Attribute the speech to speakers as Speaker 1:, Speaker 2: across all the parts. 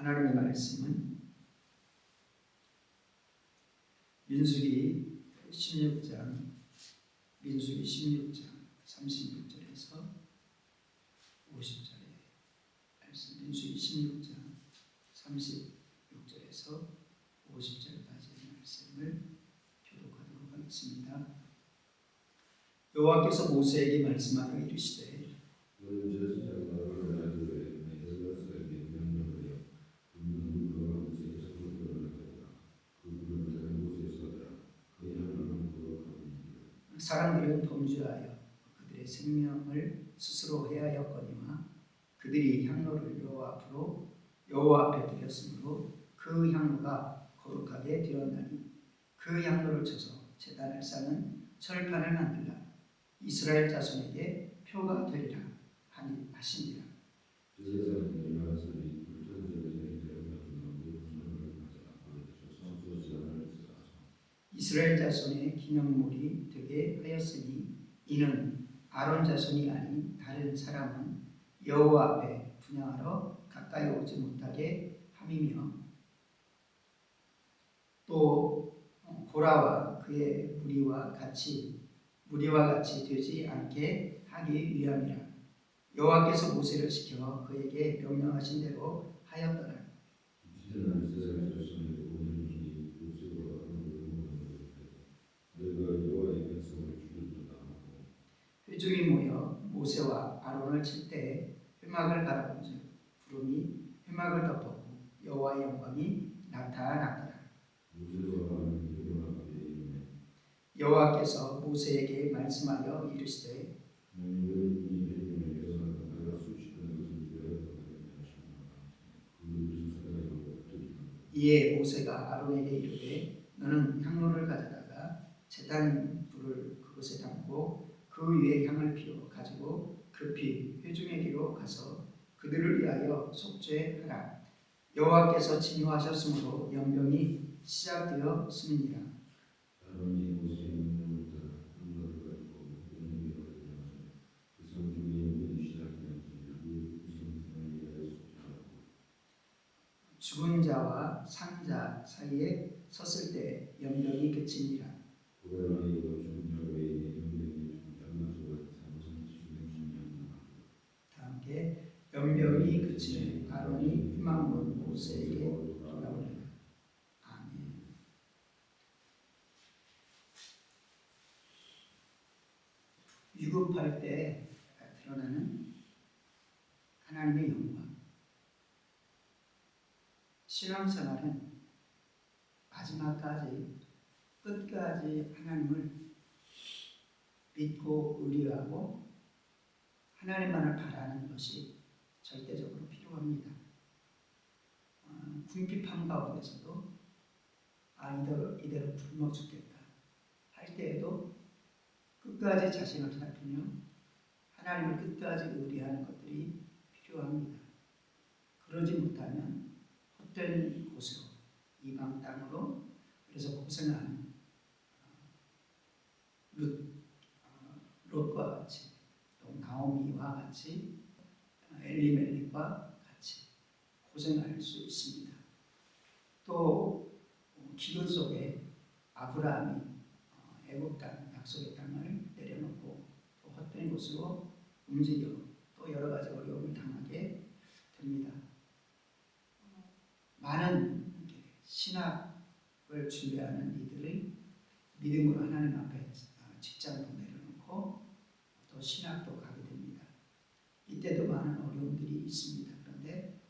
Speaker 1: 하나님의 말씀은 민수기 16장 36절에서 50절의 말씀, 민수기 16장 36절에서 50절까지의 말씀을 교독하도록 하겠습니다. 여호와께서 모세에게 말씀하여 이르시되 사람들은 범죄하여 그들의 생명을 스스로 해하였거니와 그들이 향로를 여호와 앞에 드렸으므로 그 향로가 거룩하게 되었나니 그 향로를 쳐서 제단을 쌓는 철판을 만들라. 이스라엘 자손에게 표가 되리라 하시니라. 이스라엘 자손의 기념물이 되게 하였으니 이는 아론 자손이 아닌 다른 사람은 여호와 앞에 분향하러 가까이 오지 못하게 함이며 또 고라와 그의 무리와 같이 되지 않게 하기 위함이라. 여호와께서 모세를 시켜 그에게 명령하신 대로 하였더라. 회중이 모여 모세와 아론을 칠 때 회막을 바라본즉 구름이 회막을 덮었고 여호와의 영광이 나타났더라. 여호와께서 모세에게 말씀하여 이르시되 이에 모세가 아론에게 이르되 너는 향로를 가져다가 제단 불을 그것에 담고 그 위에 향을 피워 가지고 급히 회중에게로 가서 그들을 위하여 속죄하라. 여호와께서 징조하셨으므로 연병이 시작되었음이니라. 죽은 자와 산자 사이에 섰을 때 연병이 그치니라. 다 함께 연병이 그치니 아론이 희망문 모세에게 돌아오니라. 아멘. 유급할 때 드러나는 하나님의 영광. 신앙생활은 마지막까지 끝까지 하나님을 믿고 의뢰하고 하나님만을 바라는 것이 절대적으로 필요합니다. 궁핍함 가운데서도 이대로 굶어 죽겠다 할 때에도 끝까지 자신을 살피며 하나님을 끝까지 의뢰하는 것들이 필요합니다. 그러지 못하면 헛된 곳으로 이방 땅으로 그래서 고생하는 롯과 같이 또 나오미와 같이 엘리멜렉과 같이 고생할 수 있습니다. 또 기근 속에 아브라함이 애굽 땅 약속의 땅을 내려놓고 또 헛된 곳으로 움직여 또 여러 가지 어려움을 당하게 됩니다. 많은 신학을 준비하는 이들의 믿음으로 하나님 앞에 직장도 내려놓고 또 신학도 가게 됩니다. 이때도 많은 어려움들이 있습니다. 그런데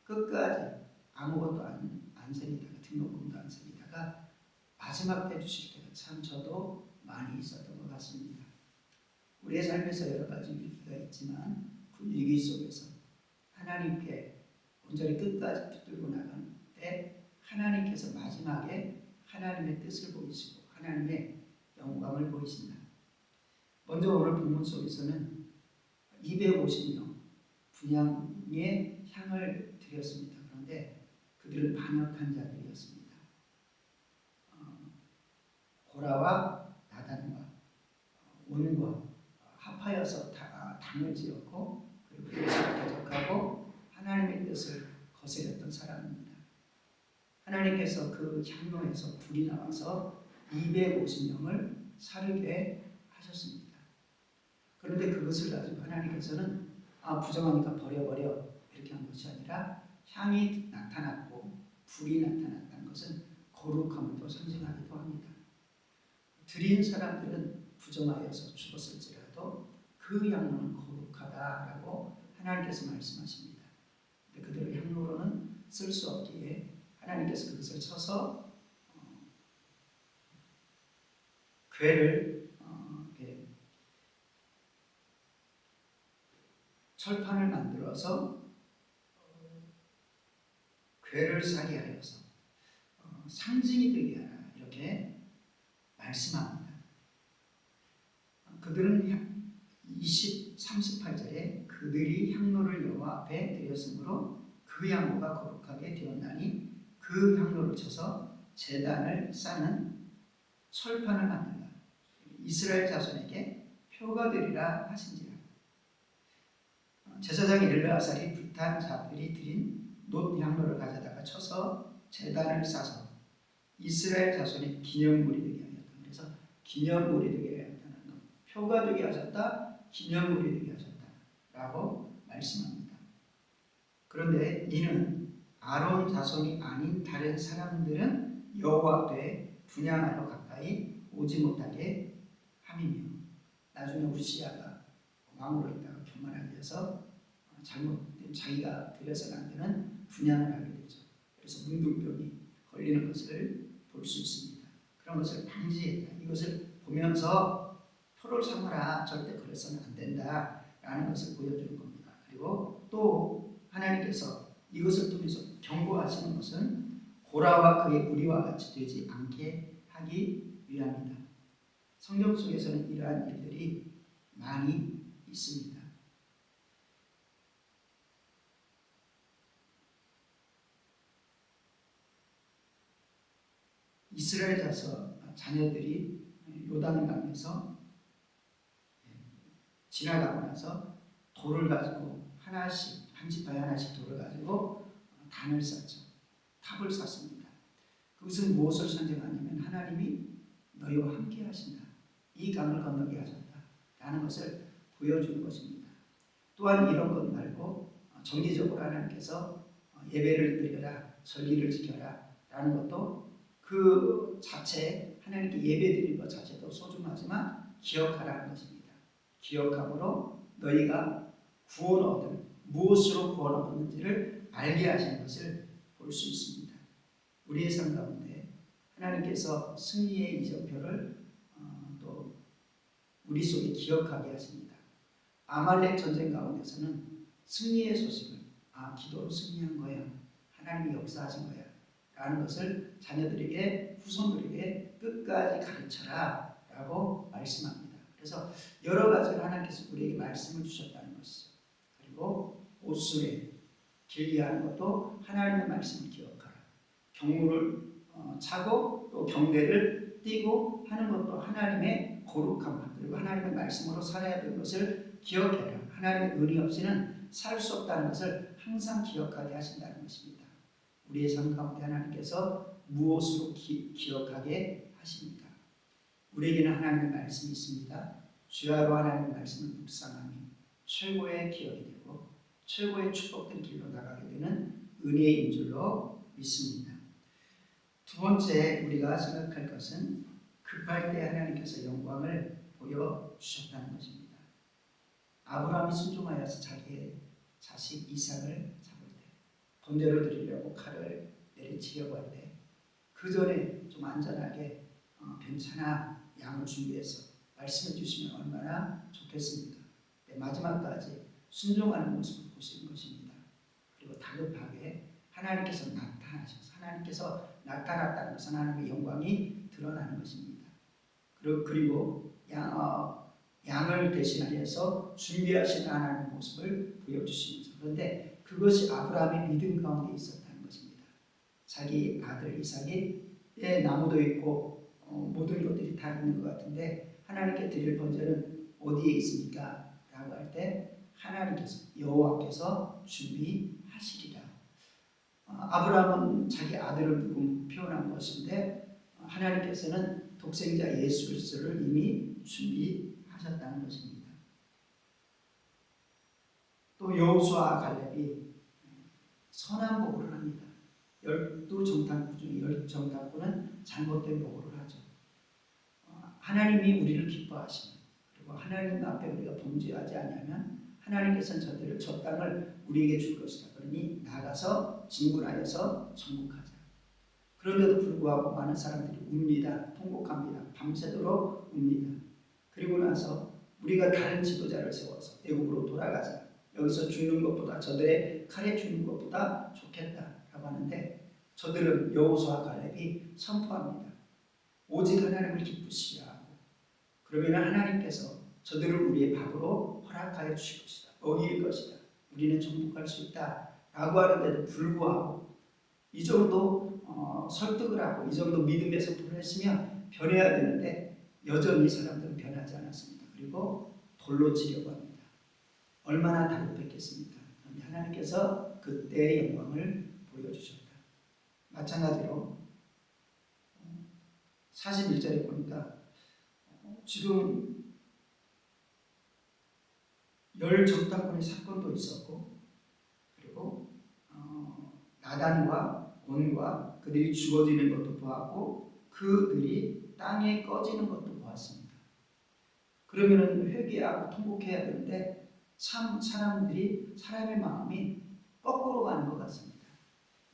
Speaker 1: 끝까지 아무것도 안 세리다가 등록금도 안 세리다가 마지막 때 주실 때가 참 저도 많이 있었던 것 같습니다. 우리의 삶에서 여러 가지 위기가 있지만 그 위기 속에서 하나님께 온전히 끝까지 붙들고 나간 때 하나님께서 마지막에 하나님의 뜻을 보이시고 하나님의 영광을 보이신다. 먼저 오늘 본문 속에서는 250명 분향의 향을 드렸습니다. 그런데 그들은 반역한 자들이었습니다. 고라와 나단과 온과 합하여서 당을 지었고 그리고 그것을 대적하고 하나님의 뜻을 거스렸던 있었던 사람입니다. 하나님께서 그 향로에서 불이 나와서 250명을 살리게 하셨습니다. 그런데 그것을 가지고 하나님께서는 부정하니까 버려버려 이렇게 한 것이 아니라 향이 나타났고 불이 나타났다는 것은 거룩함을 또 상징하기도 합니다. 드린 사람들은 부정하여서 죽었을지라도 그 향로는 거룩하다라고 하나님께서 말씀하십니다. 근데 그대로 향로로는 쓸 수 없기에 하나님께서 그것을 쳐서 궤를 철판을 만들어서 궤를 사게 하여서 상징이 되게 하라 이렇게 말씀합니다. 그들은 38절에 그들이 향로를 여호와 앞에 드렸으므로 그 향로가 거룩하게 되었나니 그 향로를 쳐서 제단을 쌓는 철판을 만들라. 이스라엘 자손에게 표가 되리라 하신지라. 제사장 엘르아살이 불탄 자들이 드린 놋 향로를 가져다가 쳐서 제단을 싸서 이스라엘 자손의 기념물이 되게 하였다. 그래서 기념물이 되게 하였다는 것, 표가 되게 하셨다, 기념물이 되게 하셨다라고 말씀합니다. 그런데 이는 아론 자손이 아닌 다른 사람들은 여호와 앞에 분향하러 가까이 오지 못하게 함이며, 나중에 우시야가 왕으로 있다가 교만하게 해서 잘못된 자기가 드려서는 안 되는 분향을 하게 되죠. 그래서 문둥병이 걸리는 것을 볼 수 있습니다. 그런 것을 방지했다. 이것을 보면서 표를 삼아라, 절대 그래서는 안 된다라는 것을 보여주는 겁니다. 그리고 또 하나님께서 이것을 통해서 경고하시는 것은 고라와 그의 무리와 같이 되지 않게 하기 위함이다. 성경 속에서는 이러한 일들이 많이 있습니다. 이스라엘 자녀들이 요단강에서 지나가고 나서 돌을 가지고 하나씩 한 지파에 하나씩 돌을 가지고 단을 쌓죠. 탑을 쌓습니다. 그것은 무엇을 상징하냐면 하나님이 너희와 함께 하신다. 이 강을 건너게 하셨다라는 것을 보여주는 것입니다. 또한 이런 것 말고 정기적으로 하나님께서 예배를 드려라, 절기를 지켜라 라는 것도 그 자체, 하나님께 예배 드리는 것 자체도 소중하지만 기억하라는 것입니다. 기억함으로 너희가 구원 얻을, 무엇으로 구원 얻었는지를 알게 하시는 것을 볼 수 있습니다. 우리의 삶 가운데 하나님께서 승리의 이정표를 또 우리 속에 기억하게 하십니다. 아말렉 전쟁 가운데서는 승리의 소식을 기도로 승리한 거야, 하나님이 역사하신 거야 라는 것을 자녀들에게, 후손들에게 끝까지 가르쳐라 라고 말씀합니다. 그래서 여러 가지로 하나님께서 우리에게 말씀을 주셨다는 것이죠. 그리고 옷수레 길게 하는 것도 하나님의 말씀을 기억하라. 경무를 차고 또 경례를 띠고 하는 것도 하나님의 거룩함, 그리고 하나님의 말씀으로 살아야 되는 것을 기억해라. 하나님의 은혜 없이는 살 수 없다는 것을 항상 기억하게 하신다는 것입니다. 우리의 삶 가운데 하나님께서 무엇으로 기억하게 하십니까? 우리에게는 하나님의 말씀이 있습니다. 주야로 하나님의 말씀을 묵상하며 최고의 기억이 되고 최고의 축복된 길로 나가게 되는 은혜인 줄로 믿습니다. 두 번째 우리가 생각할 것은 급할 때 하나님께서 영광을 보여주셨다는 것입니다. 아브라함이 순종하여서 자기의 자식 이삭을 잡을 때, 번제로 드리려고 칼을 내리치려고 할 때, 그 전에 좀 안전하게 괜찮아, 양을 준비해서 말씀해 주시면 얼마나 좋겠습니까? 마지막까지 순종하는 모습을 보시는 것입니다. 그리고 다급하게 하나님께서 나타나셔서, 하나님께서 나타났다는 것은 하나님의 영광이 드러나는 것입니다. 그리고 양을 대신하여서 준비하신 하나님의 모습을 보여주시면서, 그런데 그것이 아브라함의 믿음 가운데 있었다는 것입니다. 자기 아들 이삭의 나무도 있고 모든 것들이 다 있는 것 같은데 하나님께 드릴 번제는 어디에 있습니까? 라고 할 때 하나님께서, 여호와께서 준비하시리라. 아브라함은 자기 아들을 두고 표현한 것인데 하나님께서는 독생자 예수 그리스도를 이미 준비하셨다는 것입니다. 또 여호수아와 갈렙이 선한 보고를 합니다. 12정탐꾼 중에 10정탐꾼은 잘못된 보고를 하죠. 하나님이 우리를 기뻐하시면, 그리고 하나님 앞에 우리가 범죄하지 않으면 하나님께서는 저들을 저 땅을 우리에게 줄 것이다. 그러니 나가서 진군하여서 정복하자. 그런데도 불구하고 많은 사람들이 웁니다. 통곡합니다. 밤새도록 웁니다. 그리고 나서 우리가 다른 지도자를 세워서 애굽으로 돌아가자. 여기서 죽는 것보다, 저들의 칼에 죽는 것보다 좋겠다라고 하는데, 저들은 여호수아 갈렙이 선포합니다. 오직 하나님을 기쁘시게 하고, 그러면 하나님께서 저들을 우리의 밥으로 허락하여 주실 것이다. 먹일 것이다. 우리는 정복할 수 있다. 라고 하는데도 불구하고 이 정도 설득을 하고 이 정도 믿음에서 불했으면 변해야 되는데 여전히 사람들은 변하지 않았습니다. 그리고 돌로 치려고 합니다. 얼마나 다급했겠습니까? 그런데 하나님께서 그때의 영광을 보여주셨다. 마찬가지로 41절에 보니까 지금 10정탐꾼의 사건도 있었고, 그리고 나단과 온과 그들이 죽어지는 것도 보았고, 그들이 땅에 꺼지는 것도 보았습니다. 그러면 회개하고 통곡해야 되는데 참 사람의 마음이 거꾸로 가는 것 같습니다.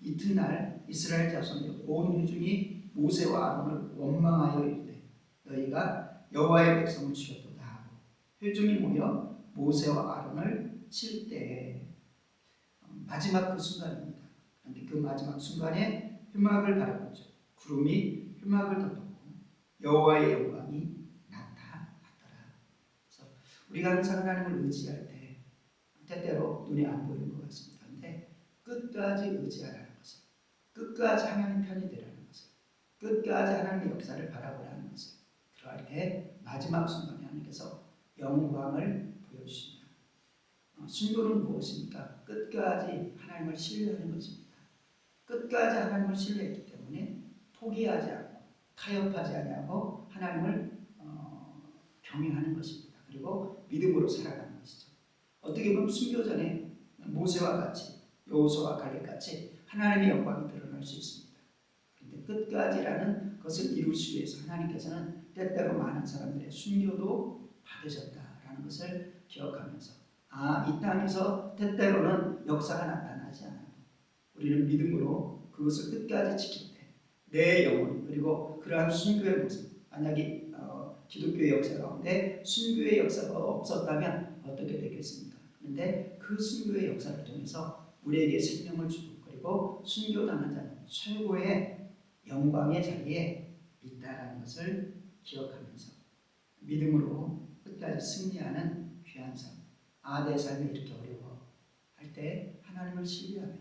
Speaker 1: 이튿날 이스라엘 자손의 온 회중이 모세와 아론을 원망하여 이르되 너희가 여호와의 백성을 죽였도다 하고, 회중이 모여 모세와 아론을 칠 때에 마지막 그 순간입니다. 그런데 그 마지막 순간에 회막을 바라보죠. 구름이 회막을 덮었고 여호와의 영광이 나타났더라. 그래서 우리가 항상 하나님을 의지할 때 때때로 눈에 안 보이는 것 같습니다. 그런데 끝까지 의지하라는 것을, 끝까지 하나님 편이 되라는 것을, 끝까지 하나님의 역사를 바라보라는 것을, 그러할 때 마지막 순간에 하나님께서 영광을 보여주십니다. 순교는 무엇입니까? 끝까지 하나님을 신뢰하는 것입니다. 끝까지 하나님을 신뢰했기 때문에 포기하지 않고 타협하지 아니하고 하나님을 경외하는 것입니다. 그리고 믿음으로 살아가는 것이죠. 어떻게 보면 순교 전에 모세와 같이, 여호수아와 갈렙 같이 하나님의 영광이 드러날 수 있습니다. 그런데 끝까지라는 것을 이루시기 위해서 하나님께서는 때때로 많은 사람들의 순교도 받으셨다라는 것을 기억하면서, 이 땅에서 때때로는 역사가 나타나지 않아도 우리는 믿음으로 그것을 끝까지 지킬 때 내 영혼, 그리고 그러한 순교의 모습, 만약에 기독교의 역사 가운데 순교의 역사가 없었다면 어떻게 되겠습니까? 그런데 그 순교의 역사를 통해서 우리에게 생명을 주고, 그리고 순교당한 자는 최고의 영광의 자리에 있다라는 것을 기억하면서 믿음으로 끝까지 승리하는 귀한 삶, 내 삶이 이렇게 어려워 할 때 하나님을 신뢰하며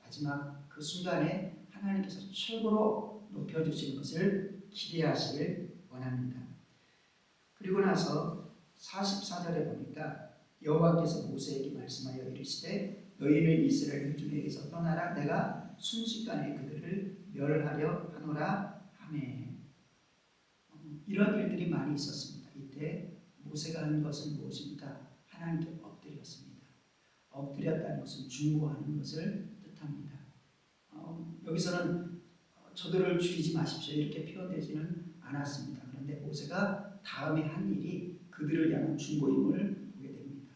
Speaker 1: 마지막 그 순간에 하나님께서 최고로 높여주시는 것을 기대하시길 원합니다. 그리고 나서 44절에 보니까 여호와께서 모세에게 말씀하여 이르시되 너희는 이스라엘 중에서 떠나라. 내가 순식간에 그들을 멸하려 하노라 하매. 이런 일들이 많이 있었습니다. 이때 모세가 한 것은 무엇입니까? 하나님께 엎드렸습니다. 엎드렸다는 것은 중보하는 것을 뜻합니다. 여기서는 저들을 죽이지 마십시오 이렇게 표현되지는 않았습니다. 그런데 모세가 다음에 한 일이 그들을 향한 중보임을 보게 됩니다.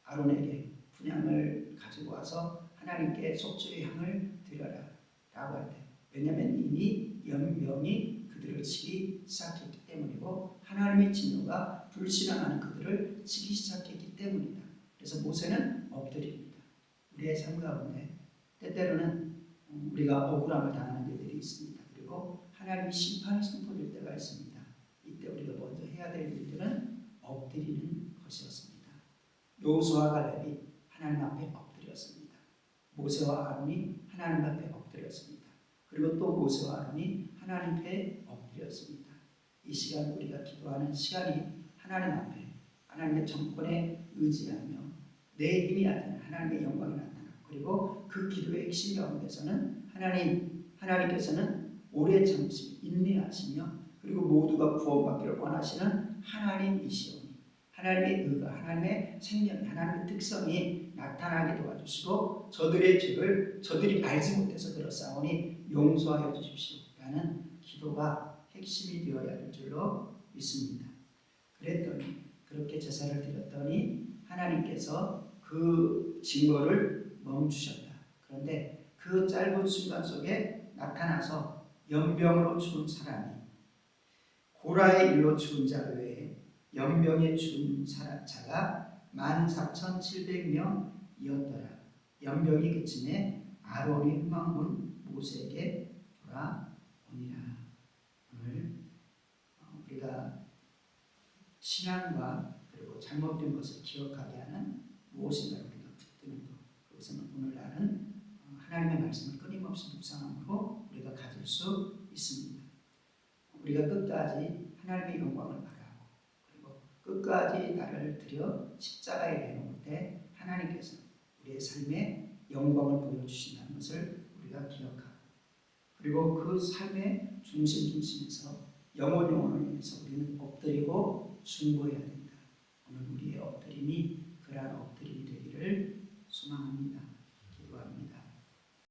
Speaker 1: 아론에게 분향을 가지고 와서 하나님께 속죄의 향을 드려라 라고 할 때, 왜냐하면 이미 연병이 그들을 치기 시작했기 때문이고 하나님의 진노가 불신앙하는 그들을 치기 시작했기 때문이다. 그래서 모세는 엎드립니다. 우리의 삶 가운데 때때로는 우리가 억울함을 당하는 일들이 있습니다. 그리고 하나님의 심판이 선포될 때가 있습니다. 이때 우리가 먼저 해야 될 일들은 엎드리는 것이었습니다. 여호수아와 갈렙이 하나님 앞에 엎드렸습니다. 모세와 아론이 하나님 앞에 엎드렸습니다. 그리고 또 모세와 아론이 하나님 앞에 엎드렸습니다. 이 시간 우리가 기도하는 시간이 하나님 앞에 하나님의 정권에 의지하며 내 힘이 아닌 하나님의 영광이 나타나고, 그리고 그 기도의 핵심 가운데서는 하나님께서는 오래 참으시며 인내하시며 그리고 모두가 구원받기를 원하시는 하나님이시오니 하나님의 의가 하나님의 생명 하나님의 특성이 나타나게 도와주시고 저들의 죄를 저들이 알지 못해서 그렇사오니 용서하여 주십시오 라는 기도가 핵심이 되어야 될 줄로 믿습니다. 그랬더니 그렇게 제사를 드렸더니 하나님께서 그 징벌을 멈추셨다. 그런데 그 짧은 순간 속에 나타나서 연병으로 죽은 사람이 고라의 일로 죽은 자 외에 연병에 죽은 자가 14,700명이었더라. 연병이 그침에 아론이 흠망문 모세에게 돌아오니라. 오늘 우리가 신앙과 그리고 잘못된 것을 기억하게 하는 무엇인가 우리가 붙드는 것, 그것은 오늘날은 하나님의 말씀을 끊임없이 묵상함으로 우리가 가질 수 있습니다. 우리가 끝까지 하나님의 영광을 바라고 그리고 끝까지 나를 들여 십자가에 내놓을 때 하나님께서 우리의 삶에 영광을 보여주신다는 것을 우리가 기억하고 그리고 그 삶의 중심에서 영원을 위해서 우리는 엎드리고 중보해야 된다. 오늘 우리의 엎드림이 그러한 엎드림이 되기를 소망합니다.